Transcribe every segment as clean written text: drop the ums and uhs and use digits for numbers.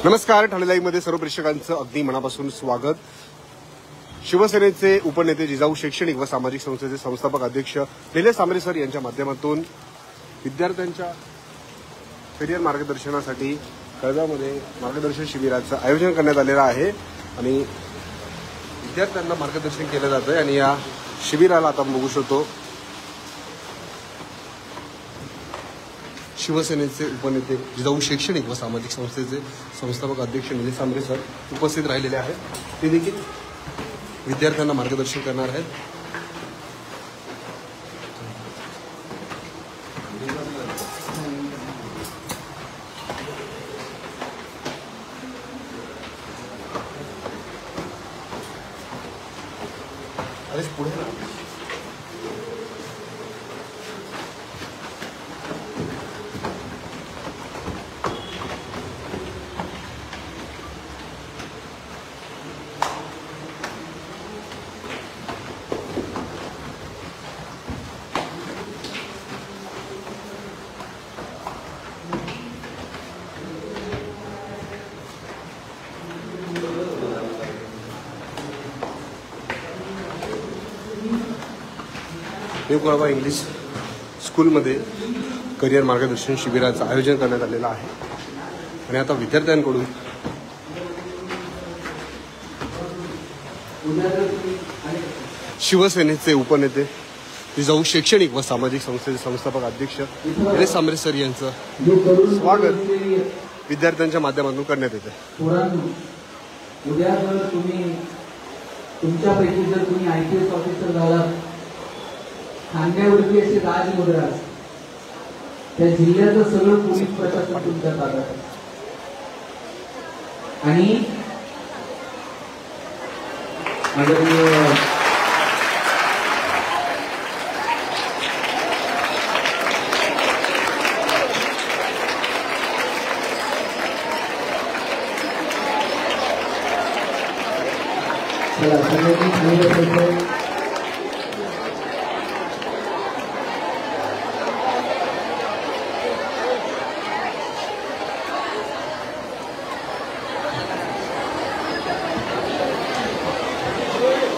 नमस्कार. ठाणे लाईव्ह मध्ये सर्व प्रेक्षकांचं अगदी मनापासून स्वागत. शिवसेनेचे उपनेते जिजाऊ शैक्षणिक व सामाजिक संस्थेचे संस्थापक अध्यक्ष निलेश सांबरे सर यांच्या माध्यमातून विद्यार्थ्यांच्या करिअर मार्गदर्शनासाठी कळव्यामध्ये मार्गदर्शन शिबिराचं आयोजन करण्यात आलेलं आहे आणि विद्यार्थ्यांना मार्गदर्शन केलं जातंय. आणि या शिबिराला आता बघू शकतो शिवसेनेचे उपनेते जिजाऊ शैक्षणिक व सामाजिक संस्थेचे संस्थापक अध्यक्ष निलेश सांबरे सर उपस्थित राहिलेले आहेत. ते देखील विद्यार्थ्यांना मार्गदर्शन करणार आहेत. अरे पुढे ना. कळवा इंग्लिश स्कूलमध्ये करिअर मार्गदर्शन शिबिराचं आयोजन करण्यात आलेलं आहे. आणि आता विद्यार्थ्यांकडून शिवसेनेचे उपनेते जिजाऊ शैक्षणिक व सामाजिक संस्थेचे संस्थापक अध्यक्ष निलेश सांबरे सर यांचं स्वागत विद्यार्थ्यांच्या माध्यमातून करण्यात येते. उद्या जर तुमच्यापैकी जर तुम्ही IPS ऑफिसर झालात, खांद्यावरती अशी राजमुद्रा असते, त्या जिल्ह्याचं सगळं पोलीस प्रशासन तुमच्या ताब्यात आहे. आणि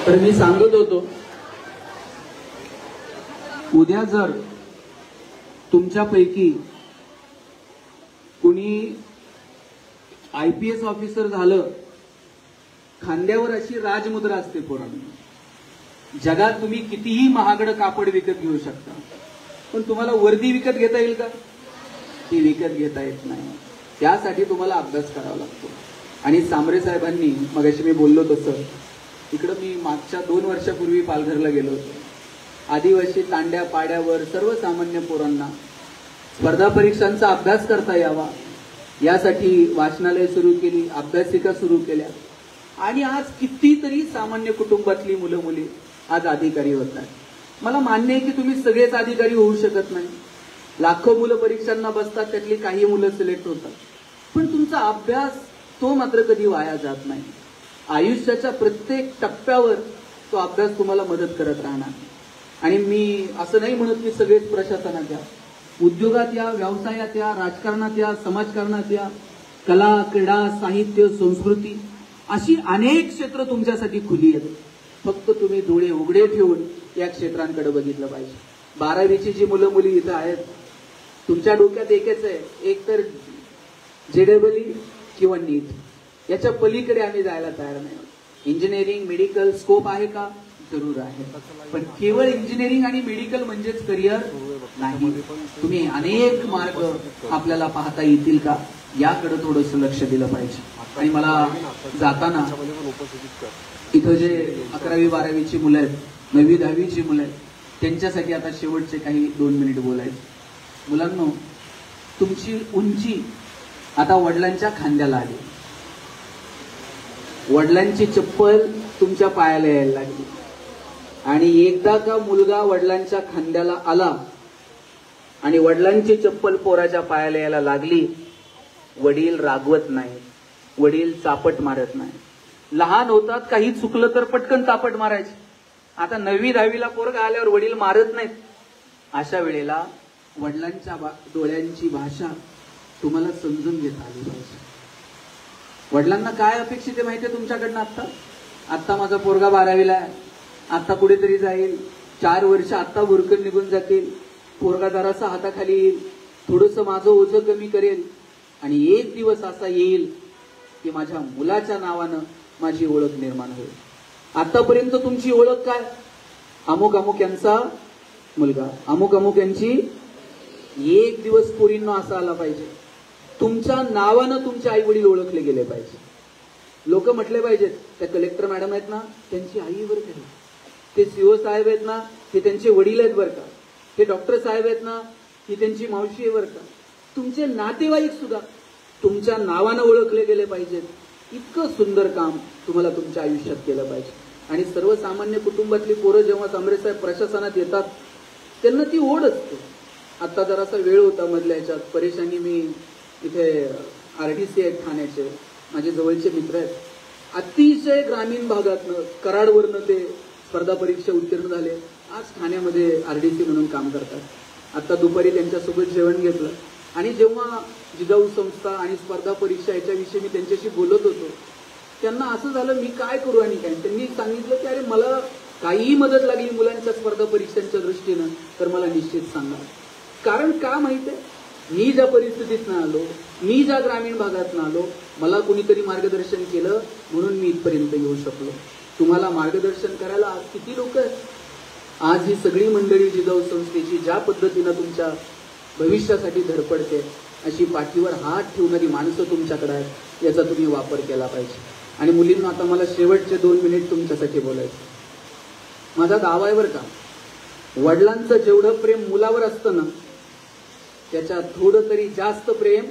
तर मी सांगत होतो, उद्या जर तुमच्यापैकी कुणी IPS ऑफिसर झालं, खांद्यावर अशी राजमुद्रा असते पोरांना. जगात तुम्ही कितीही महागडं कापड विकत घेऊ शकता, पण तुम्हाला वर्दी विकत घेता येईल का? ती विकत घेता येत नाही. त्यासाठी तुम्हाला अभ्यास करावा लागतो. आणि सांबरे साहेबांनी मगाशी मी बोललो तसं, इकडं मी मागच्या 2 वर्षापूर्वी पालघरला गेलो होतो. आदिवासी तांड्या पाड्यावर सर्वसामान्य पोरांना स्पर्धा परीक्षांचा अभ्यास करता यावा यासाठी वाचनालय सुरू केली, अभ्यासिका सुरू केल्या. आणि आज कितीतरी सामान्य कुटुंबातली मुलं मुली आज अधिकारी होत आहेत. मला मान्य आहे की तुम्ही सगळेच अधिकारी होऊ शकत नाही. लाखो मुलं परीक्षांना बसतात, त्यातली काही मुलं सिलेक्ट होतात. पण तुमचा अभ्यास तो मात्र कधी वाया जात नाही. आयुष्याच्या प्रत्येक टप्प्यावर तो अभ्यास तुम्हाला मदत करत राहणार. आणि मी असं नाही म्हणत की सगळेच प्रशासनात या, उद्योगात या, व्यवसायात या, राजकारणात या, समाजकारणात या, कला, क्रीडा, साहित्य, संस्कृती अशी अनेक क्षेत्र तुमच्यासाठी खुली आहेत. फक्त तुम्ही डोळे उघडे ठेवून या क्षेत्रांकडे बघितलं पाहिजे. 12वीची जी मुलं मुली इथं आहेत, तुमच्या डोक्यात एकच आहे, एक तर JEE किंवा नीट. याच्या पलीकडे आम्ही जायला तयार नाही. इंजिनिअरिंग, मेडिकल स्कोप आहे का? जरूर आहे. पण केवळ इंजिनिअरिंग आणि मेडिकल म्हणजेच करिअर नाही. तुम्ही अनेक मार्ग आपल्याला पाहता येतील का, याकडे थोडंसं लक्ष दिलं पाहिजे. आणि मला जाताना इथं जे 11वी 12वीची मुलं आहेत, 9वी 10वीची मुलं आहेत, त्यांच्यासाठी आता शेवटचे काही 2 मिनिट बोलायचे. मुलांनो, तुमची उंची आता वडिलांच्या खांद्याला आली. वडिलांची चप्पल तुमच्या पायाला यायला लागली. आणि एकदा का मुलगा वडिलांच्या खांद्याला आला आणि वडिलांची चप्पल पोराच्या पायाला यायला लागली, वडील रागवत नाही, वडील चापट मारत नाही. लहान होतात, काही चुकलं तर पटकन चापट मारायचे. आता 9वी 10वीला पोरगा आल्यावर वडील मारत नाहीत. अशा वेळेला वडिलांच्या डोळ्यांची भाषा तुम्हाला समजून घेता आली पाहिजे. वडिलांना काय अपेक्षित आहे माहितीये तुमच्याकडनं? आत्ता माझा पोरगा 12वीला आहे, आत्ता कुठेतरी जाईल, 4 वर्ष आत्ता भुरकन निघून जातील, पोरगा जरासा हाताखाली येईल, थोडंसं माझं ओझं कमी करेल आणि एक दिवस असा येईल की माझ्या मुलाच्या नावानं माझी ओळख निर्माण होईल. आतापर्यंत तुमची ओळख काय? अमुक अमुक यांचा मुलगा, अमुक अमुक यांची. एक दिवस पोरींनो असा आला पाहिजे तुमच्या नावानं तुमचे आई वडील ओळखले गेले पाहिजे. लोक म्हटले पाहिजेत, त्या कलेक्टर मॅडम आहेत ना त्यांची आई बरं का, ते सीओ साहेब आहेत ना हे त्यांचे वडील आहेत बरं का, हे डॉक्टर साहेब आहेत ना ही त्यांची मावशी आहे बरं का. तुमचे नातेवाईक सुद्धा तुमच्या नावानं ओळखले गेले पाहिजेत. इतकं सुंदर काम तुम्हाला तुमच्या आयुष्यात केलं पाहिजे. आणि सर्वसामान्य कुटुंबातली पोरं जेव्हा तांबरे साहेब प्रशासनात येतात त्यांना ती ओढ असते. आता जरासा वेळ होता मधल्या ह्याच्यात, परेशानी, मी इथे RDC आहेत ठाण्याचे, माझे जवळचे मित्र आहेत, अतिशय ग्रामीण भागातनं कराडवरनं ते स्पर्धा परीक्षा उत्तीर्ण झाले, आज ठाण्यामध्ये RDC म्हणून काम करतात. आता दुपारी त्यांच्यासोबत जेवण घेतलं आणि जेव्हा जिजाऊ संस्था आणि स्पर्धा परीक्षा याच्याविषयी मी त्यांच्याशी बोलत होतो त्यांना असं झालं मी काय करू आणि काय. त्यांनी सांगितलं की अरे मला काहीही मदत लागली मुलांच्या स्पर्धा परीक्षांच्या दृष्टीनं तर मला निश्चित सांगा. कारण का माहितीये, मी ज्या परिस्थितीतनं आलो, मी ज्या ग्रामीण भागातनं आलो, मला कुणीतरी मार्गदर्शन केलं म्हणून मी इथपर्यंत येऊ शकलो. तुम्हाला मार्गदर्शन करायला आज किती लोक आहेत. आज ही सगळी मंडळी जिजाऊ संस्थेची ज्या पद्धतीनं तुमच्या भविष्यासाठी धडपडते अशी पाठीवर हात ठेवणारी माणसं तुमच्याकडे आहेत, याचा तुम्ही वापर केला पाहिजे. आणि मुलींना आता मला शेवटचे 2 मिनिट तुमच्यासाठी बोलायचं. माझा दावा आहे बरं का, वडिलांचं जेवढं प्रेम मुलावर असतं ना त्याच्यात थोडं तरी जास्त प्रेम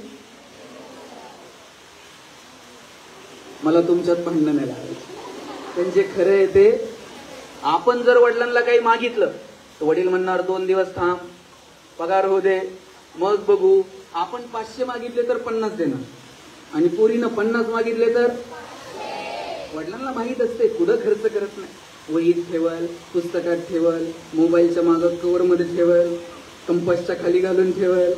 मला तुमच्यात भांडणं नाही लागायचं. त्यांचे खरं आहे ते, आपण जर वडिलांना काही मागितलं तर वडील म्हणणार 2 दिवस थांब, पगार होऊ दे, मग बघू. आपण 500 मागितले तर 50 देणार आणि पोरीनं 50 मागितले तर वडिलांना माहीत असते कुठं खर्च करत नाही. वहीत ठेवल, पुस्तकात ठेवल, मोबाईलच्या मागं कवरमध्ये ठेवल, कंपासच्या खाली घालून ठेवल,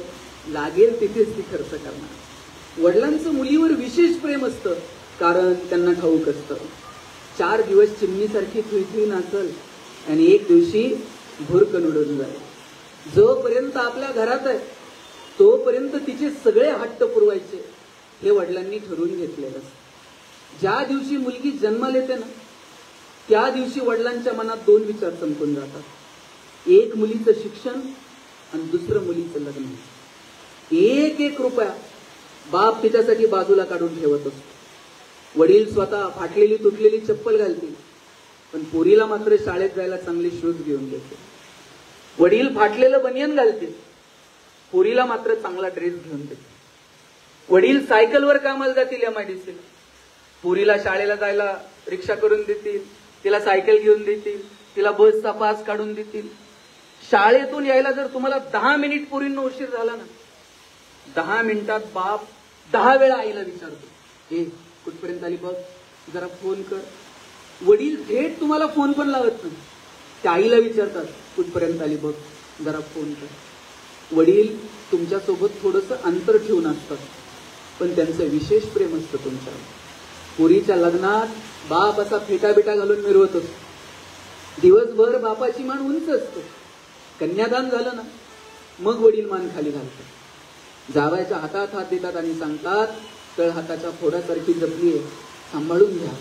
लागेल तिथेच ती खर्च करणार. वडिलांचं मुलीवर विशेष प्रेम असतं कारण त्यांना ठाऊक असतं 4 दिवस चिमणीसारखी थुईथुई नाचल आणि एक दिवशी भुरकन उडून जाईल. जोपर्यंत आपल्या घरात आहे तोपर्यंत तिचे सगळे हट्ट पुरवायचे हे वडिलांनी ठरवून घेतलेलं असतं. ज्या दिवशी मुलगी जन्माला येते ना त्या दिवशी वडिलांच्या मनात 2 विचार संपून जातात. एक मुलीचं शिक्षण आणि दुसरं मुलीचं लग्न. 1-1 रुपया बाप तिच्यासाठी बाजूला काढून ठेवत असतो. वडील स्वतः फाटलेली तुटलेली चप्पल घालतील पण पोरीला मात्र शाळेत जायला चांगले शूज घेऊन देते. वडील फाटलेलं बनियन घालतील, पोरीला मात्र चांगला ड्रेस घेऊन देते. वडील सायकलवर कामाला जातील MIDCला, पोरीला शाळेला जायला रिक्षा करून देतील, तिला सायकल घेऊन देतील, तिला बसचा पास काढून देतील. शाळेतून यायला जर तुम्हाला 10 मिनिट पोरींना उशीर झाला ना 10 मिनिटात बाप 10 वेळा आईला विचारतो, हे कुठपर्यंत आली बघ, जरा फोन कर. वडील थेट तुम्हाला फोन पण लावत नाही, त्या आईला विचारतात कुठपर्यंत आली बघ, जरा फोन कर. वडील तुमच्यासोबत थोडंसं अंतर ठेवून असतात पण त्यांचं विशेष प्रेम असतं तुमच्यावर. पोरीच्या लग्नात बाप असा फेटाबिटा घालून मिरवत असतो. दिवसभर बापाची मान उंच असते. कन्यादान झालं ना मग वडील मान खाली घालतात, जावयाच्या हातात हात देतात आणि सांगतात तळ हाताच्या फोडासारखी जपली आहे, सांभाळून घ्या.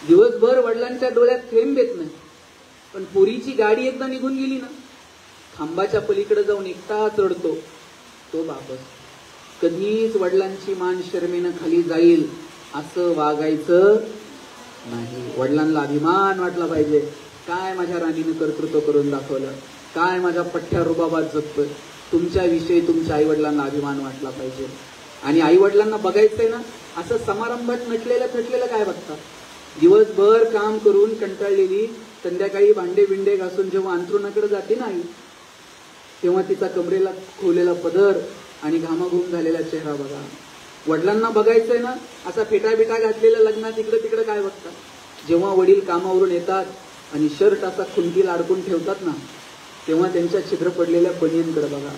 दिवसभर वडिलांच्या डोळ्यात थेंब येत नाही पण पोरीची गाडी एकदा निघून गेली ना खांबाच्या पलीकडे जाऊन एकटाच रडतो तो बापच. कधीच वडिलांची मान शर्मेनं खाली जाईल असं वागायचं नाही. वडिलांना अभिमान वाटला पाहिजे, काय माझ्या राणीनं कर्तृत्व करून दाखवलं, काय माझ्या पठ्ठ्या रुबाबात जगतोय. तुमच्याविषयी तुमच्या आई वडिलांना अभिमान वाटला पाहिजे. आणि आई वडिलांना बघायचंय ना असं समारंभात नटलेलं थटलेलं काय बघतात. दिवसभर काम करून कंटाळलेली संध्याकाळी भांडे बिंडे घासून जेव्हा अंथरुणाकडे जाते ना आई तेव्हा तिचा कमरेला खोवलेला पदर आणि घामाघूम झालेला चेहरा बघा. वडिलांना बघायचंय ना असा फेटाबिटा घातलेल्या लग्नात इकडे तिकडे काय बघतात. जेव्हा वडील कामावरून येतात आणि शर्ट असा खुंटीला अडकून ठेवतात ना तेव्हा त्यांच्या छिद्र पडलेल्या बनियनकडे बघा.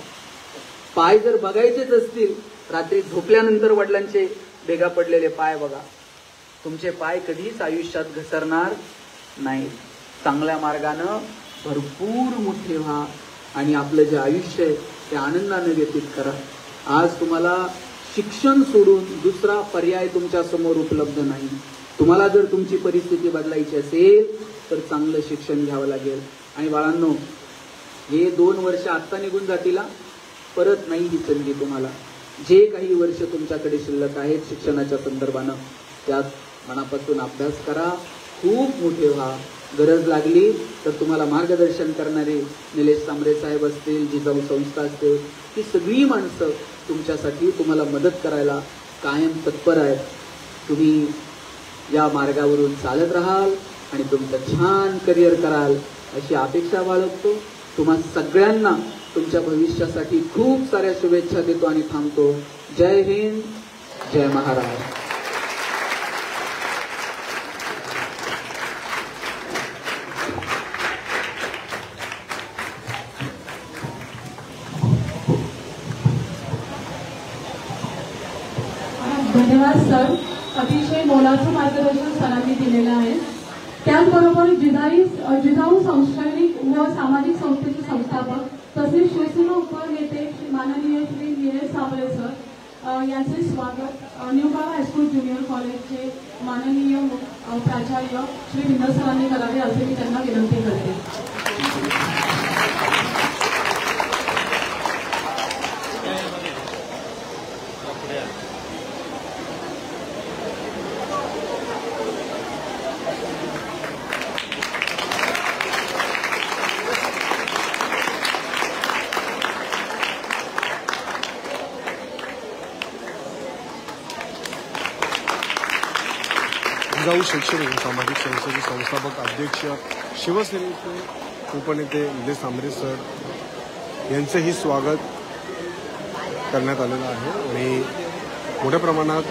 पाय जर बघायचेच असतील रात्री झोपल्यानंतर वडिलांचे भेगा पडलेले पाय बघा. तुमचे पाय कधीच आयुष्यात घसरणार नाही. चांगल्या मार्गानं भरपूर मोठे व्हा आणि आपलं जे आयुष्य आहे ते आनंदाने व्यतीत करा. आज तुम्हाला शिक्षण सोडून दुसरा पर्याय तुमच्या समोर उपलब्ध नाही. तुम्हाला जर तुमची परिस्थिती बदलायची असेल तर चांगलं शिक्षण घ्यावं लागेल. आणि बाळांनो, हे 2 वर्ष आत्ता निघून जातील, परत नाही ही संधी तुम्हाला. जे काही वर्ष तुमच्याकडे शिल्लक आहेत शिक्षणाच्या संदर्भानं त्यात मनापासून अभ्यास करा, खूप मोठे व्हा. गरज लागली तर तुम्हाला मार्गदर्शन करणारे निलेश सांबरे साहेब असतील, जिजाऊ संस्था असतील, ही सगळी माणसं तुमच्यासाठी तुम्हाला मदत करायला कायम तत्पर आहेत. तुम्ही या मार्गावरून चालत राहाल आणि तुमचं छान करिअर कराल अशी अपेक्षा बाळगतो. तुम्हा सगळ्यांना तुमच्या भविष्यासाठी खूप साऱ्या शुभेच्छा देतो आणि थांबतो. जय हिंद, जय महाराष्ट्र. धन्यवाद सर. अतिशय मोलाचं मार्गदर्शन सरांनी दिलेलं आहे. त्याचबरोबर जिजाऊ शैक्षणिक व सामाजिक संस्थेचे संस्थापक तसेच शिवसेना उपनेते माननीय श्री निलेश सांबरे सर यांचे स्वागत निवगाव हायस्कूल ज्युनियर कॉलेजचे माननीय प्राचार्य श्री विंदर सरांनी करावे असे मी त्यांना विनंती करते. जिजाऊ शैक्षणिक व सामाजिक संस्थेचे संस्थापक अध्यक्ष शिवसेनेचे उपनेते निलेश सांबरे सर यांचंही स्वागत करण्यात आलेलं आहे. आणि मोठ्या प्रमाणात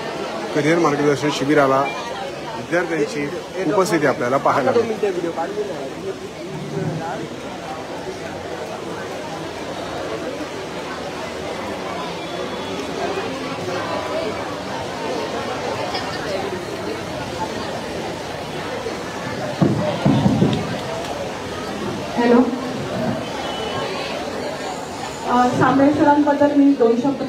करिअर मार्गदर्शन शिबिराला विद्यार्थ्यांची उपस्थिती आपल्याला पाहायला मिळते. हॅलो, सांबरे सरांबद्दल मी 2 शब्द.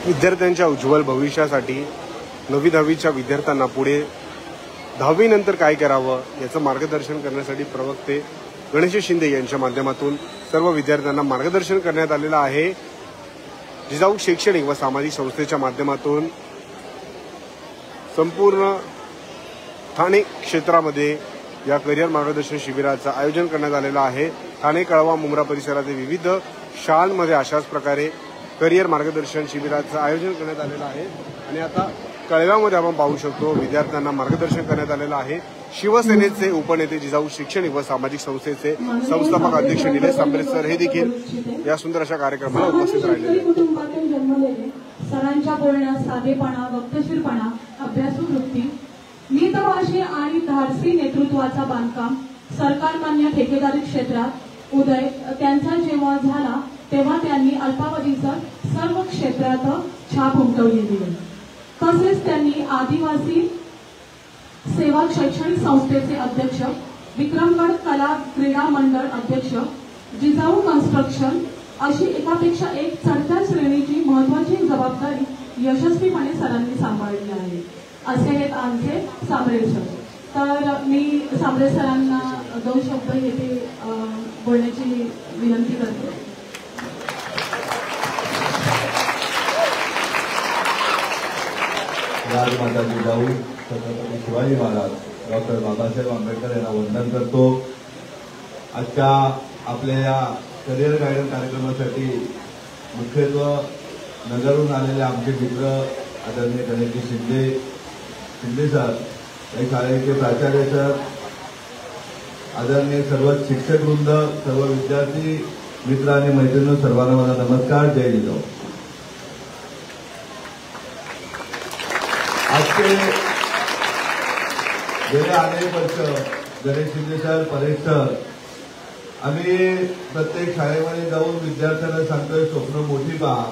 विद्यार्थ्यांच्या उज्ज्वल भविष्यासाठी 9वी-10वीच्या विद्यार्थ्यांना पुढे 10वी नंतर काय करावं याचं मार्गदर्शन करण्यासाठी प्रवक्ते गणेश शिंदे यांच्या माध्यमातून सर्व विद्यार्थ्यांना मार्गदर्शन करण्यात आलेलं आहे. जिजाऊ शैक्षणिक व सामाजिक संस्थेच्या माध्यमातून संपूर्ण ठाणे क्षेत्रामध्ये या करिअर मार्गदर्शन शिबिराचं आयोजन करण्यात आलेलं आहे. ठाणे, कळवा, मुंब्रा परिसरातील विविध शाळांमध्ये अशाच प्रकारे करिअर मार्गदर्शन शिबिराचं आयोजन करण्यात आलेलं आहे. आणि आता कळव्यामध्ये आपण पाहू शकतो विद्यार्थ्यांना मार्गदर्शन करण्यात आलेलं आहे. शिवसेनेचे उपनेते जिजाऊ शैक्षणिक व सामाजिक संस्थेचे संस्थापक अध्यक्ष निलेश सांबरे सर हे देखील या सुंदर अशा कार्यक्रमाला उपस्थित राहिलेले आहेत. कुटुंबातून जन्मलेले, सरांच्या बोलण्यात साधेपणा, वक्तशीरपणा, अभ्यासू वृत्ती, मितभाषी आणि धाडसी नेतृत्वाचा बांधकाम, सरकारमान्य ठेकेदारी क्षेत्रात उदय त्यांचा जेव्हा झाला तेव्हा त्यांनी अल्पावधीचा सर्व क्षेत्रात छाप उमटवलेली आहे. तसेच त्यांनी आदिवासी सेवा शैक्षणिक संस्थेचे अध्यक्ष, विक्रमगड कला क्रीडा मंडळ अध्यक्ष, जिजाऊ कन्स्ट्रक्शन अशी एकापेक्षा एक चढत्या श्रेणीची महत्वाची जबाबदारी यशस्वीपणे सरांनी सांभाळली आहे. असे आहेत आमचे सांबरे सर. तर मी सांबरे सरांना 2 शब्द येथे बोलण्याची विनंती करते. राजमाता जिजाऊ छत्रपती शिवाजी महाराज डॉक्टर बाबासाहेब आंबेडकर यांना वंदन करतो. आजच्या आपल्या या करिअर गायडन्स कार्यक्रमासाठी मुख्यत्व नगरहून आलेले आमचे मित्र आदरणीय गणेश शिंदे सर, काही शाळेचे प्राचार्य सर, आदरणीय सर्व शिक्षक वृंद, सर्व विद्यार्थी मित्र आणि मैत्रिणी, सर्वांना माझा नमस्कार. जय जिजाऊ. आजचे गेले अनेक वर्ष गणेश शिंदे सर, परेश सर, आम्ही प्रत्येक शाळेमध्ये जाऊन विद्यार्थ्यांना सांगतोय स्वप्न मोठी पहा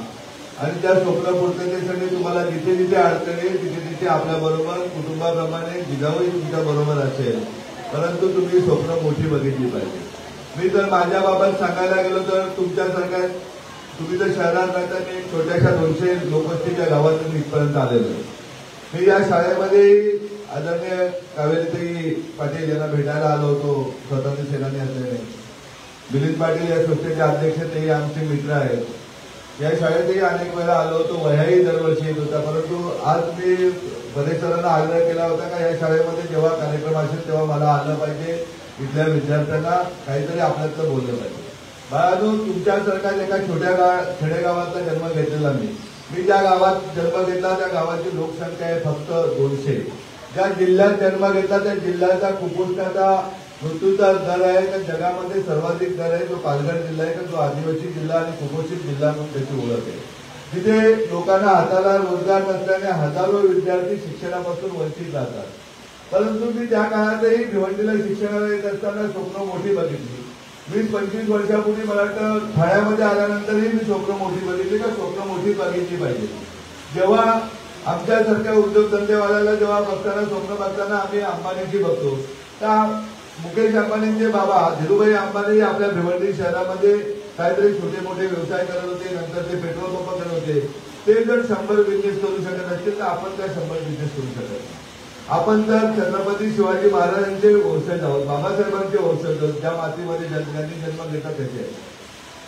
आणि त्या स्वप्न पूर्ततेसाठी तुम्हाला जिथे जिथे अडचणी तिथे तिथे आपल्या बरोबर कुटुंबाप्रमाणे जिजाऊही तुमच्या बरोबर असेल, परंतु तुम्ही स्वप्न मोठी बघितली पाहिजे. मी तर माझ्या बाबत सांगायला गेलो तर तुमच्यासारख्या, तुम्ही तर शहरात राहता, मी छोट्याशा 200 लोकवस्तीच्या गावातून इथपर्यंत आलेलो आहे. मी या शाळेमध्ये आदरणीय कावेरीताई पाटील यांना भेटायला आलो होतो, स्वातंत्र्य सेनानी असलेले. मिलिंद पाटील या संस्थेचे अध्यक्ष, तेही आमचे मित्र आहेत. या शाळेतही अनेक वेळा आलो होतो, वह्याही दरवर्षी येत होता. परंतु आज मी बरेच जणांना आग्रह केला होता का या शाळेमध्ये जेव्हा कार्यक्रम असेल तेव्हा मला आलं पाहिजे, इथल्या विद्यार्थ्यांना काहीतरी आपल्यातलं बोललं पाहिजे. बाळांनो, तुमच्यासारखा एका छोट्या खेडेगावातला जन्म घेतलेला मी ज्या गावात जन्म घेतला त्या गावाची लोकसंख्या आहे फक्त 200. ज्या जिल्ह्यात जन्म घेतला त्या जिल्ह्याचा कुपोषणाचा मृत्यूचा दर आहे त्या जगामध्ये सर्वाधिक दर आहे तो पालघर जिल्हा आहे, जो आदिवासी जिल्हा आणि कुपोषित जिल्हा म्हणून त्याची ओळख आहे. तिथे लोकांना हाताला रोजगार नसल्याने हजारो विद्यार्थी शिक्षणापासून वंचित राहतात. परंतु मी त्या काळातही भिवंडीला शिक्षणाला येत असताना स्वप्न मोठी बघितली. 20-25 वर्षापूर्वी मला वाटतं ठाण्यामध्ये आल्यानंतरही मी स्वप्न मोठी बघितली का स्वप्न मोठी बघितली पाहिजे. जेव्हा आमच्यासारख्या उद्योगधंदेवाल्याला जेव्हा बघताना स्वप्न बघताना आम्ही अंबानीची बघतो, त्या मुकेश अंबानींचे बाबा धीरूभाई अंबानी आपल्या भिवंडी शहरामध्ये काहीतरी छोटे मोठे व्यवसाय करत होते, नंतर ते पेट्रोल पंप करत होते. ते जर 100 बिझनेस करू शकत असतील तर आपण काय 100 बिझनेस करू शकत. आपण तर छत्रपती शिवाजी महाराजांचे वंशज आहोत, बाबासाहेबांचे वंशज आहोत, ज्या मातीमध्ये ज्यांनी जन्म घेतला त्याचे आहे.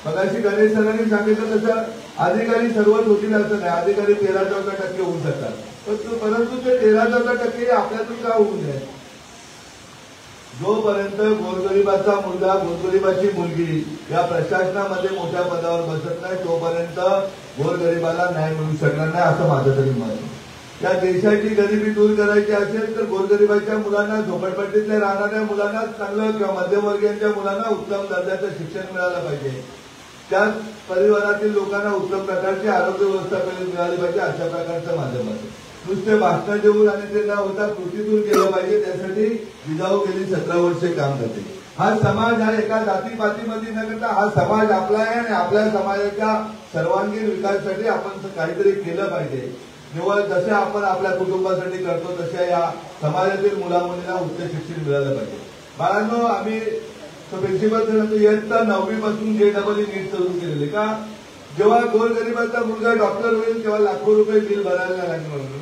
मगाशी गणेश सरांनी सांगितलं तसं अधिकारी सर्वच होतील असं नाही, अधिकारी 13-14% होऊ शकतात. परंतु ते 13-14% आपल्यातून का होऊ नये. जोपर्यंत गोरगरिबाचा मुलगा, गोरगरिबाची मुलगी या प्रशासनामध्ये मोठ्या पदावर बसत नाही तोपर्यंत गोरगरिबाला न्याय मिळू शकणार नाही, असं माझं तरी मत आहे. या देशाची गरिबी दूर करायची असेल तर गोरगरिबाच्या मुलांना, झोपडपट्टीतल्या राहणाऱ्या मुलांना चांगलं किंवा मध्यमवर्गीयांच्या मुलांना उत्तम दर्जाचं शिक्षण मिळालं पाहिजे. त्याच परिवारातील लोकांना उत्तम प्रकारची आरोग्य व्यवस्था मिळाली पाहिजे, अशा प्रकारचं माझं मत आहे. नुसते भाषण देऊन आणि ते न होता कृतीतून केलं पाहिजे. त्यासाठी जिजाऊ गेली 17 वर्षे काम करते. हा समाज हा एका जातीपातीमध्ये न करता हा समाज आपला आहे आणि आपल्या समाजाच्या सर्वांगीण विकासासाठी आपण काहीतरी केलं पाहिजे. निवड जसे आपण आपल्या कुटुंबासाठी करतो तशा या समाजातील मुलामुलींना उच्च शिक्षण मिळालं पाहिजे. बाळांनो, आम्ही प्रिन्सिपल इयत्ता 9वी पासून JEE नीट सुरू केलेले का जेव्हा गोरगरिबाचा मुलगा डॉक्टर होईल तेव्हा लाखो रुपये बिल भरायला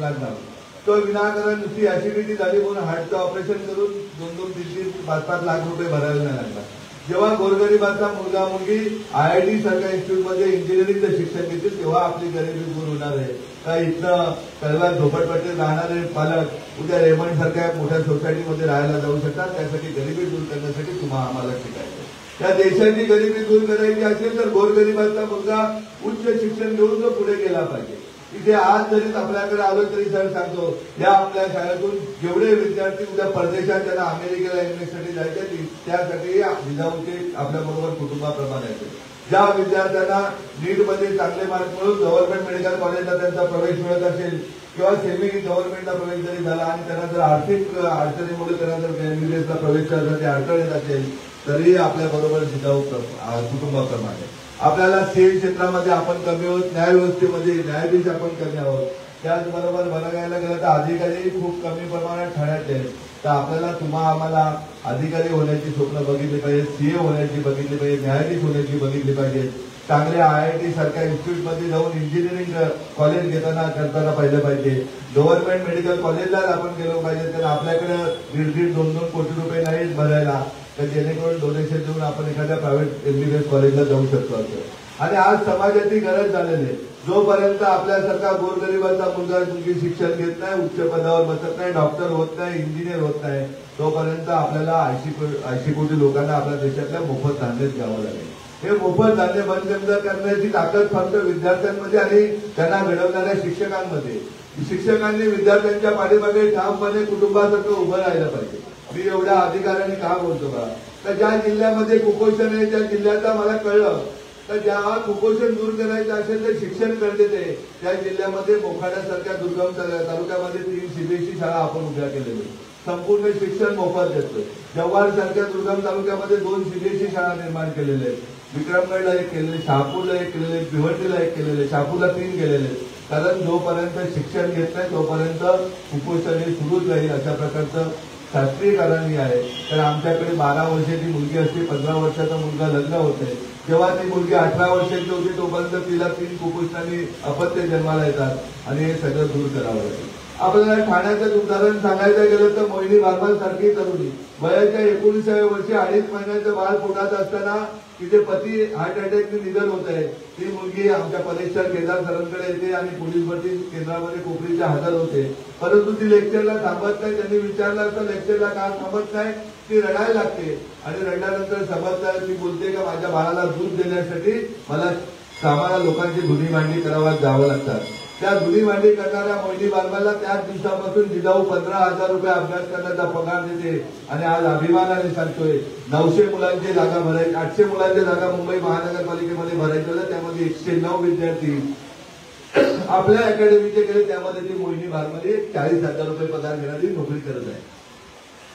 लागणार. तो विनाकारण नुसती ऍसिडिटी झाली म्हणून हार्टचं ऑपरेशन करून 2-2, 3-3, 5-5 लाख रुपये भरायला नाही लागणार. जेव्हा गोरगरिबाचा मुलगा मुलगी IIT सारख्या इन्स्टिट्यूटमध्ये इंजिनिअरिंगचं शिक्षण घेतील तेव्हा आपली गरिबी दूर होणार आहे. का इथनं सर्वात झोपडपट्टीत राहणारे पालक उद्या रेमंड सारख्या मोठ्या सोसायटीमध्ये राहायला जाऊ शकतात. त्यासाठी गरिबी दूर करण्यासाठी तुम्हाला आम्हाला शिकायचं. त्या देशाची गरिबी दूर करायची असेल तर गोरगरिबाचा मुलगा उच्च शिक्षण घेऊन तो पुढे गेला पाहिजे. इथे आज जरी आपल्याकडे आलो तरी सर सांगतो या आपल्या शाळेतून जेवढे विद्यार्थी उद्या परदेशात त्यांना अमेरिकेला एमएसाठी जायचे त्यासाठी जिजाऊचे आपल्याबरोबर कुटुंबाप्रमाणे आहेत. ज्या विद्यार्थ्यांना नीटमध्ये चांगले मार्क मिळून गव्हर्नमेंट मेडिकल कॉलेजला त्यांचा प्रवेश मिळत असेल किंवा सेमी गव्हर्नमेंटला प्रवेश जरी झाला आणि त्यांना जर आर्थिक अडचणीमुळे त्यांना जर MBBSला प्रवेश करण्यासाठी अडचण येत असेल तरी आपल्या बरोबर जिजाऊ कुटुंबाप्रमाणे. आपल्याला सेल क्षेत्रामध्ये आपण कमी आहोत, न्यायव्यवस्थेमध्ये न्यायाधीश आपण कमी आहोत. त्याचबरोबर बघायला गेलं तर अधिकारी खूप कमी प्रमाणात ठाण्यातले आहेत. तर आपल्याला आम्हाला अधिकारी होण्याची स्वप्न बघितली पाहिजे, CA होण्याची बघितली पाहिजे, न्यायाधीश होण्याची बघितली पाहिजे. चांगले IIT सारख्या इन्स्टिट्यूटमध्ये जाऊन इंजिनिअरिंग कॉलेज करताना पाहिलं पाहिजे. गव्हर्नमेंट मेडिकल कॉलेजलाच आपण गेलो पाहिजे. तर आपल्याकडे 1.5-2 कोटी रुपये नाहीत भरायला तर जेणेकरून डोनेशन देऊन आपण एखाद्या प्रायव्हेट MBBS कॉलेजला जाऊ शकतो असं. आणि आज समाजाची गरज झालेली आहे. जोपर्यंत आपल्यासारखा गोरगरिबाचा मुलगा मुलगी शिक्षण घेत नाही, उच्च पदावर बसत नाही, डॉक्टर होत नाही, इंजिनियर होत नाही, तोपर्यंत आपल्याला 80 कोटी लोकांना आपल्या देशातल्या मोफत धान्य द्यावं लागेल. हे मोफत धान्य बंद करण्याची ताकद फक्त विद्यार्थ्यांमध्ये आणि त्यांना घडवणाऱ्या शिक्षकांमध्ये. शिक्षकांनी विद्यार्थ्यांच्या पाठीमागे ठामपणे कुटुंबासारखं उभं राहिलं पाहिजे. मी एवढ्या अधिकाऱ्यांनी का बोलतो बा तर ज्या जिल्ह्यामध्ये कुपोषण आहे त्या जिल्ह्याचा मला कळलं तर ज्या कुपोषण दूर करायचं असेल तर शिक्षण गरजेचं आहे. त्या जिल्ह्यामध्ये मोखाड्यासारख्या दुर्गम तालुक्यामध्ये 3 सीबीएसई शाळा आपण उभ्या केलेल्या, संपूर्ण शिक्षण मोफत देतोय. जव्हार सारख्या दुर्गम तालुक्यामध्ये 2 सीबीएसई शाळा निर्माण केलेल्या आहेत. विक्रमगडला एक केलेले, शहापूरला एक केलेले, भिवंडीला एक केलेले, शहापूरला 3 केलेले. कारण जोपर्यंत शिक्षण घेत नाही तोपर्यंत कुपोषण हे सुरूच राहील अशा प्रकारचं शास्त्रीय कारण आहे. तर आमच्याकडे 12 वर्षाची मुलगी असते, 15 वर्षाचा मुलगा लग्न होते. जेव्हा ती मुलगी 18 वर्षाची होती तोपर्यंत तिला 3 कुपोषणाने अपत्य जन्माला येतात आणि हे सगळं दूर करावं लागेल. आपल्याला ठाण्याचं उदाहरण सांगायचं गेलं तर मोहिनी बारबाल सारखी तरुणी वयाच्या 19व्या वर्षी 2.5 महिन्याचं बाळ पोटात असताना तिचे पती हार्ट अटॅकने निधन होत आहे. ती मुलगी आमच्या परीक्षक केदार सरांकडे येते आणि पोलीस भरती केंद्रामध्ये कोपरीच्या हजर होते. परंतु ती लेक्चरला थांबत नाही. त्यांनी विचारलं तर लेक्चरला का थांबत नाही, ती रडायला लागते आणि रडल्यानंतर समजतं ती बोलते का माझ्या बाळाला दूध देण्यासाठी मला कामाला लोकांची धुणी मांडणी करावं जावं लागतात. त्या धुणी मांडणी करणाऱ्या मोहिनी बारबालला त्याच दिवसापासून जिजाऊ 15,000 रुपये अभ्यास करण्याचा पगार देते आणि आज अभिमानाने सांगतोय 900 मुलांची जागा भरायची, 800 मुलांच्या जागा मुंबई महानगरपालिकेमध्ये भरायच्या होत्या, त्यामध्ये 109 विद्यार्थी आपल्या अकॅडमीचे गेले. त्यामध्ये ती मोहिनी बारबाल 40,000 रुपये पगार घेणारी नोकरी करत आहे.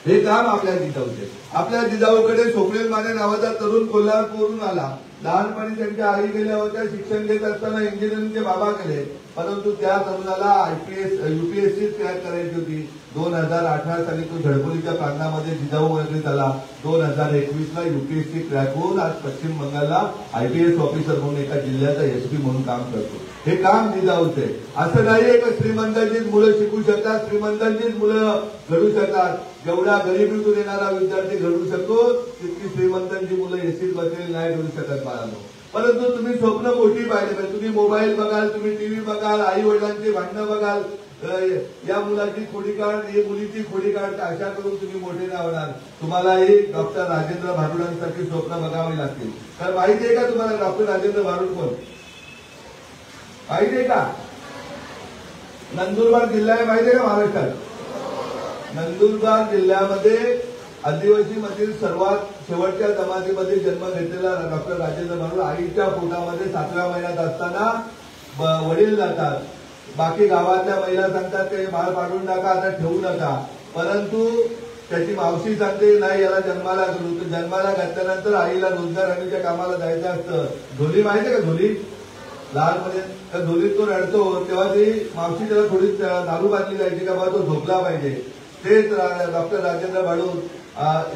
हे काम आपल्या जिजाऊचे. आपल्या जिजाऊकडे स्वप्नील माने नावाचा तरुण कोल्हापूरवरून आला. लहानपणी त्यांच्या आई गेल्या होत्या. शिक्षण घेत असताना इंजिनिअरिंगचे बाबा केले, परंतु त्या तरुणाला IPS UPSC क्रॅक करायची होती. 2018 साली तो झडपोलीच्या प्रांगणामध्ये जिजाऊ वर्गीत आला. 2021ला UPSC क्रॅक होऊन आज पश्चिम बंगालला IPS ऑफिसर म्हणून एका जिल्ह्याचा SP म्हणून काम करतो. हे काम जिजाऊचे. असं नाहीये की श्रीमंतांचीच मुलं शिकू शकतात, श्रीमंतांचीच मुलं घडू शकतात. जेवढा गरिबीतून येणारा विद्यार्थी घडू शकतो तितकी श्रीमंतांची मुलं एसीत बसलेली नाही घडू शकत बाळांनो. परंतु तुम्ही स्वप्न मोठी पाहिजे पाहिजे. तुम्ही मोबाईल बघाल, तुम्ही टीव्ही बघाल, आई वडिलांची भांडणं बघाल, या मुलाची खोडी काढ, या मुलीची खोडी काढ, अशा करून तुम्ही मोठे नाही होणार. तुम्हालाही डॉक्टर राजेंद्र भारुडांसारखी स्वप्न बघावी लागतील. तर माहिती आहे का तुम्हाला डॉक्टर राजेंद्र भारुड कोण माहिती आहे का? नंदुरबार जिल्हा आहे माहिती आहे का महाराष्ट्रात? नंदुरबार जिल्ह्यामध्ये आदिवासी मधील सर्वात शेवटच्या जमातीमध्ये जन्म घेतलेला डॉक्टर राजेंद्र भारुड आईच्या पोटामध्ये 7व्या महिन्यात असताना वडील जातात. बाकी गावातल्या महिला सांगतात की बाळ पाडून टाका, आता ठेवू नका. परंतु त्याची मावशी सांगते नाही याला जन्माला घालू. तर जन्माला घातल्यानंतर आईला रोजगार हमीच्या कामाला जायचं असतं. धोली माहिती आहे का? धोली लहानमध्ये त्या धोलीत तो रडतो तेव्हा ती मावशी त्याला थोडी दारू बांधली जायची का बाबा तो झोपला पाहिजे. तेच डॉक्टर राजेंद्र भारुड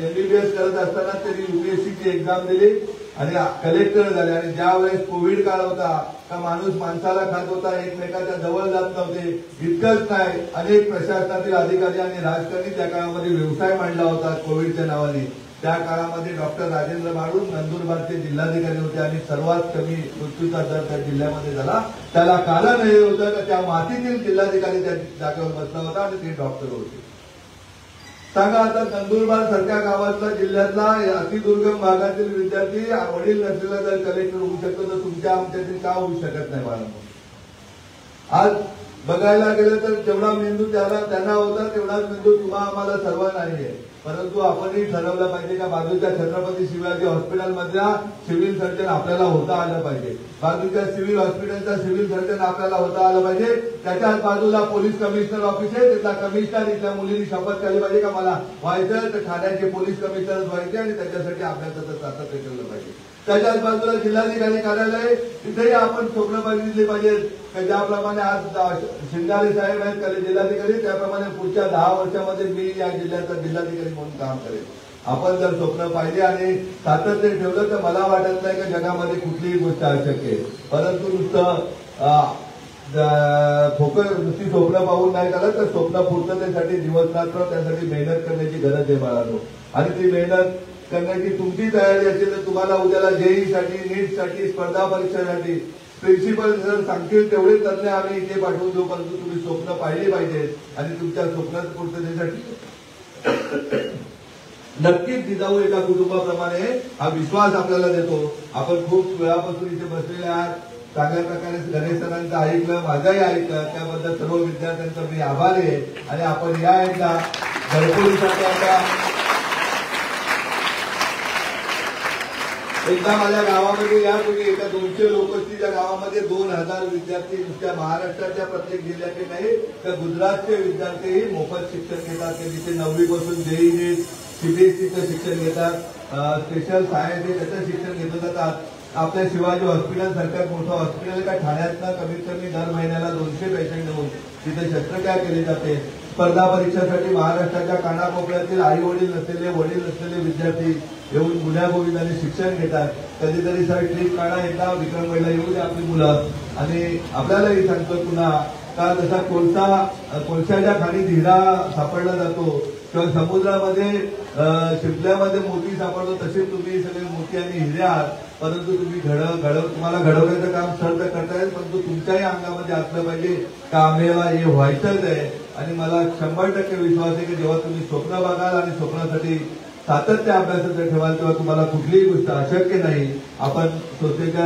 MBBS करत असताना त्यांनी UPSCची एक्झाम दिली आणि कलेक्टर झाले. आणि ज्या वेळेस कोविड काळ होता का माणूस माणसाला खात होता, एकमेकाच्या जवळ जात नव्हते. इतकंच नाही, अनेक प्रशासनातील अधिकारी आणि राजकारणी त्या काळामध्ये व्यवसाय मांडला होता कोविडच्या नावाने. त्या काळामध्ये डॉक्टर राजेंद्र भारुड नंदुरबारचे जिल्हाधिकारी होते आणि सर्वात कमी मृत्यूचा दर त्या जिल्ह्यामध्ये झाला. त्याला कारण हे होतं की त्या मातीतील जिल्हाधिकारी त्या जागेवर बसला होता आणि ते डॉक्टर होते. सांगा आता नंदुरबार सारख्या गावातला जिल्ह्यातला अतिदुर्गम भागातील विद्यार्थी वडील नसलेला जर कलेक्टर होऊ शकतो तर तुमच्या आमच्यातील का होऊ शकत नाही बाळांनो? आज बघायला गेलं तर जेवढा मेंदू त्यांना होता तेवढाच मेंदू तुम्हा आम्हाला सर्व नाहीये. परंतु आपणही ठरवलं पाहिजे का बाजूच्या छत्रपती शिवाजी हॉस्पिटलमधल्या सिव्हिल सर्जन आपल्याला होता आलं पाहिजे. बाजूच्या सिव्हिल हॉस्पिटलचा सिव्हिल सर्जन आपल्याला होता आलं पाहिजे. त्याच्याच बाजूला पोलीस कमिशनर ऑफिस आहे, तिथला कमिशनर इथल्या मुलींनी शपथ केली पाहिजे का मला व्हायचं तर ठाण्याचे पोलीस कमिशनर व्हायचे आणि त्याच्यासाठी अभ्यासाचं सातत्य केलं पाहिजे. त्याच्याच बाजूला जिल्हाधिकारी कार्यालय, तिथेही आपण स्वप्न बघितले पाहिजेत. ज्याप्रमाणे आज शिंगारे साहेब आहेत जिल्हाधिकारी, त्याप्रमाणे पुढच्या 10 वर्षामध्ये मी या जिल्ह्याचा जिल्हाधिकारी म्हणून काम करेन. आपण जर स्वप्न पाहिले आणि सातत्य ठेवलं तर मला वाटत नाही की जगामध्ये कुठलीही गोष्ट अशक्य आहे. परंतु नुसतं नुसती स्वप्न पाहून नाही करत तर स्वप्न पूर्ततेसाठी दिवस रात्र त्यासाठी मेहनत करण्याची गरज आहे बाळांनो. आणि ती मेहनत करण्याची तुमची तयारी असेल तर तुम्हाला उद्याला JEE-साठी, NEET-साठी, स्पर्धा परीक्षेसाठी प्रिन्सिपल जर सांगतील तेवढे तज्ञ आम्ही इथे पाठवून देऊ. परंतु तुम्ही स्वप्न पाहिली पाहिजेत आणि तुमच्या स्वप्नात पूर्ततेसाठी नक्कीच जिजाऊ एका कुटुंबाप्रमाणे हा विश्वास आपल्याला देतो. आपण खूप वेळापासून इथे बसलेले आहात. चांगल्या प्रकारे गणेश सरांचं ऐकलं, माझंही ऐकलं, त्याबद्दल सर्व विद्यार्थ्यांचा मी आभारी आहे. आणि आपण या एकदा झडपोलीसारख्या एकदा माझ्या गावामध्ये या तुम्ही एका 200 लोकवस्तीच्या गावामध्ये 2000 विद्यार्थी नुसत्या महाराष्ट्राच्या प्रत्येक जिल्ह्याचे नाही तर गुजरातचे विद्यार्थीही मोफत शिक्षण घेतात. ते तिथे 9वी पासून जेई नीट सीबीएसईचं शिक्षण घेतात, स्पेशल सायन्स आहे त्याचं शिक्षण घेतलं जातात. आपल्या शिवाजी हॉस्पिटल सारख्या मोठं हॉस्पिटल का ठाण्यातनं कमीत कमी दर महिन्याला 200 पेशंट येऊन तिथे शस्त्रक्रिया केली जाते. स्पर्धा परीक्षेसाठी महाराष्ट्राच्या कानाकोपऱ्यातील आई वडील नसलेले विद्यार्थी येऊन गुण्यागोविंदाने शिक्षण घेतात. कधीतरी सर ट्रिप काढा एकदा विक्रमगडला येऊ दे आपली मुलं. आणि आपल्यालाही सांगतो पुन्हा का जसा कोळशाच्या खाली हिरा सापडला जातो किंवा समुद्रामध्ये शिपल्यामध्ये मोती सापडतो तसे तुम्ही सगळे मोती आणि हिरे आहात. परंतु तुम्ही तुम्हाला घडवण्याचं काम सर तर करतायत परंतु तुमच्याही अंगामध्ये असलं पाहिजे का आम्हाला हे व्हायचंच आहे. आणि मला 100% विश्वास आहे की जेव्हा तुम्ही स्वप्न बघाल आणि स्वप्नासाठी सातत्य अभ्यासाचं ठेवाल तेव्हा तुम्हाला कुठलीही गोष्ट अशक्य नाही. आपण संस्थेच्या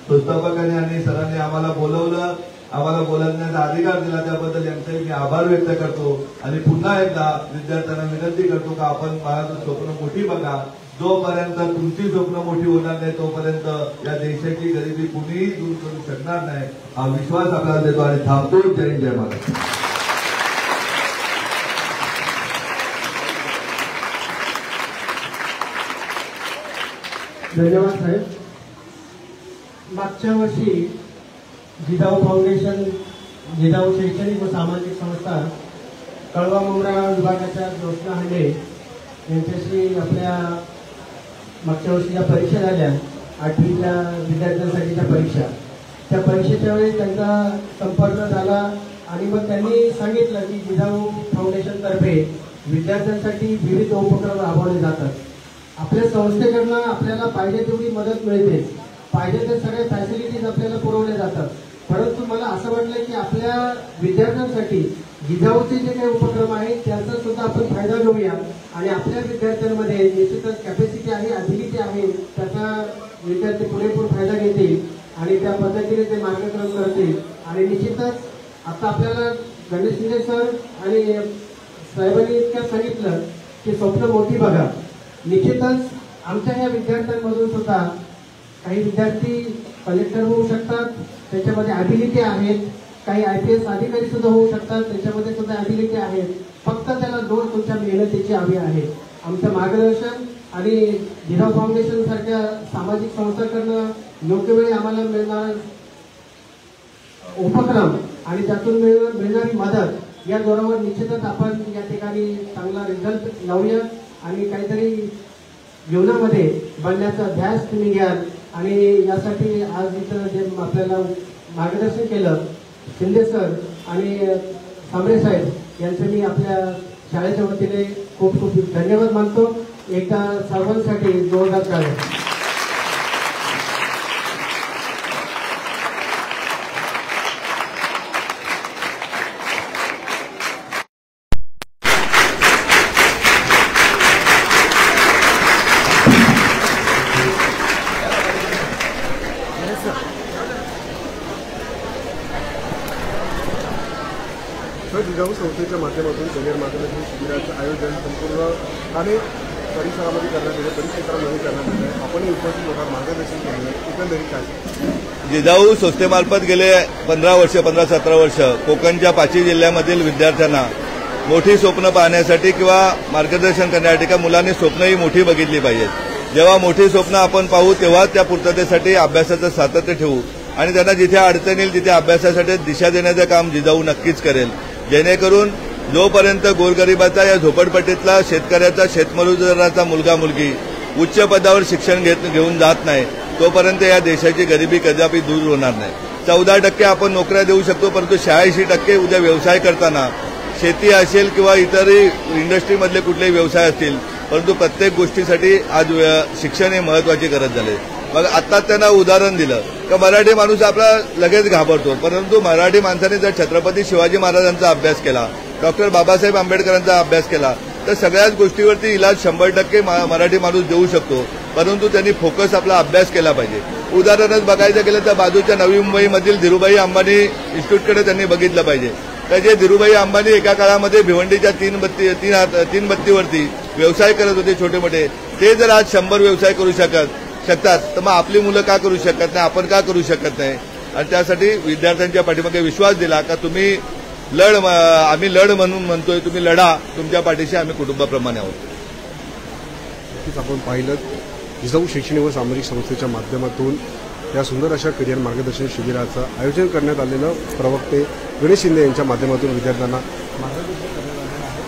संस्थापकांनी आणि सरांनी आम्हाला बोलवलं, आम्हाला बोलवण्याचा अधिकार दिला त्याबद्दल यांचे मी आभार व्यक्त करतो. आणि पुन्हा एकदा विद्यार्थ्यांना विनंती करतो का आपण माझं स्वप्न मोठी बघा. जोपर्यंत तुमची स्वप्न मोठी होणार नाही तोपर्यंत या देशाची गरिबी कुणीही दूर करू शकणार नाही हा विश्वास आपल्याला देतो आणि थांबतो. जय हिंद, जय महाराष्ट्र. धन्यवाद साहेब. मागच्या वर्षी जिजाऊ फाउंडेशन, जिजाऊ शैक्षणिक व सामाजिक संस्था कळवा मुंब्रा विभागाच्या ज्योत्स्ना हांडे यांच्याशी आपल्या मागच्या वर्षी ज्या परीक्षा झाल्या 8वीच्या विद्यार्थ्यांसाठीच्या परीक्षा, त्या परीक्षेच्या वेळी त्यांचा संपर्क झाला आणि मग त्यांनी सांगितलं की जिजाऊ फाउंडेशन तर्फे विद्यार्थ्यांसाठी विविध उपक्रम राबवले जातात. आपल्या संस्थेकडनं आपल्याला पाहिजे तेवढी मदत मिळते, पाहिजे ते सगळे फॅसिलिटीज आपल्याला पुरवले जातात. परंतु मला असं वाटलं की आपल्या विद्यार्थ्यांसाठी जिजाऊचे जे काही उपक्रम आहेत त्याचा सुद्धा आपण फायदा घेऊया आणि आपल्या विद्यार्थ्यांमध्ये निश्चितच कॅपॅसिटी आहे, ॲबिलिटी आहे, त्याचा विद्यार्थी पुरेपूर फायदा घेतील आणि त्या पद्धतीने ते मार्गक्रमण करतील. आणि निश्चितच आता आपल्याला गणेश शिंदे सर आणि साहेबांनी इतक्या सांगितलं की स्वप्न मोठी बघा. निश्चितच आमच्या या विद्यार्थ्यांमधून सुद्धा काही विद्यार्थी कलेक्टर होऊ शकतात, त्याच्यामध्ये ॲबिलिटी आहेत. काही IPS अधिकारी सुद्धा होऊ शकतात, त्याच्यामध्ये सुद्धा ॲबिलिटी आहेत. फक्त त्याला जोड तुमच्या मेहनतीची हवी आहे. आमचं मार्गदर्शन आणि जिजाऊ फाउंडेशन सारख्या सामाजिक संस्थांकडनं योग्य वेळी आम्हाला मिळणारा उपक्रम आणि त्यातून मिळणारी मदत या जोरावर निश्चितच आपण या ठिकाणी चांगला रिझल्ट लावूया आणि काहीतरी जीवनामध्ये बनण्याचा ध्यास तुम्ही घ्याल. आणि यासाठी आज इथं जे आपल्याला मार्गदर्शन केलं शिंदे सर आणि सांबरे साहेब यांचं मी आपल्या शाळेच्या वतीने खूप खूप धन्यवाद मानतो. एकदा सर्वांसाठी जोरदार टाळ्या. जिजाऊ संस्थेच्या माध्यमातून करिअर मार्गदर्शन शिबिराचं आयोजन संपूर्ण ठाणे परिसरामध्ये करण्यात येतं, परिक्षेत्रामध्ये करण्यात येतं. आपणही उपस्थित होणार, मार्गदर्शन केलं. एकंदरीत काय जिजाऊ संस्थेमार्फत गेले 15-17 वर्ष कोकणच्या 5 जिल्ह्यामधील विद्यार्थ्यांना मोठी स्वप्न पाहण्यासाठी किंवा मार्गदर्शन करण्यासाठी का मुलांनी स्वप्नही मोठी बघितली पाहिजेत. जेव्हा मोठी स्वप्न आपण पाहू तेव्हा त्या पूर्ततेसाठी अभ्यासाचं सातत्य ठेवू आणि त्यांना जिथे अडचण येईल तिथे अभ्यासासाठी दिशा देण्याचं काम जिजाऊ नक्कीच करेल. जेणेकरून जोपर्यंत गोरगरिबाचा या झोपडपट्टीतला शेतकऱ्याचा शेतमजुराचा मुलगा मुलगी उच्च पदावर शिक्षण घेऊन जात नाही तोपर्यंत या देशाची गरिबी कदापि दूर होणार नाही. 14% आपण नोकऱ्या देऊ शकतो परंतु 86% उद्या व्यवसाय करताना शेती असेल किंवा इतरही इंडस्ट्रीमधले कुठलेही व्यवसाय असतील परंतु प्रत्येक गोष्टीसाठी आज शिक्षण हे महत्वाची गरज झाली. मग आता त्यांना उदाहरण दिलं का मराठी माणूस आपला लगेच घाबरतो परंतु मराठी माणसाने जर छत्रपती शिवाजी महाराजांचा अभ्यास केला, डॉक्टर बाबासाहेब आंबेडकरांचा अभ्यास केला तर सगळ्याच गोष्टीवरती इलाज 100% मराठी माणूस देऊ शकतो. परंतु त्यांनी फोकस आपला अभ्यास केला पाहिजे. उदाहरणच बघायचं गेलं तर बाजूच्या नवी मुंबईमधील धीरूभाई अंबानी इन्स्टिट्यूटकडे त्यांनी बघितलं पाहिजे. तर जे धीरूभाई अंबानी एका काळामध्ये भिवंडीच्या 3 बत्तीवरती व्यवसाय करत होते छोटे मोठे, ते जर आज 100 व्यवसाय करू शकत शकतात तर मग आपली मुलं का करू शकत नाही, आपण का करू शकत नाही. आणि त्यासाठी विद्यार्थ्यांच्या पाठीमागे विश्वास दिला का तुम्ही आम्ही लढ म्हणून म्हणतोय, तुम्ही लढा, तुमच्या पाठीशी आम्ही कुटुंबाप्रमाणे आहोत. नक्कीच आपण पाहिलं जिजाऊ शैक्षणिक व सामाजिक संस्थेच्या माध्यमातून या सुंदर अशा करिअर मार्गदर्शन शिबिराचं आयोजन करण्यात आलेलं प्रवक्ते गणेश शिंदे यांच्या माध्यमातून विद्यार्थ्यांना मार्गदर्शन करण्यात आलेलं आहे.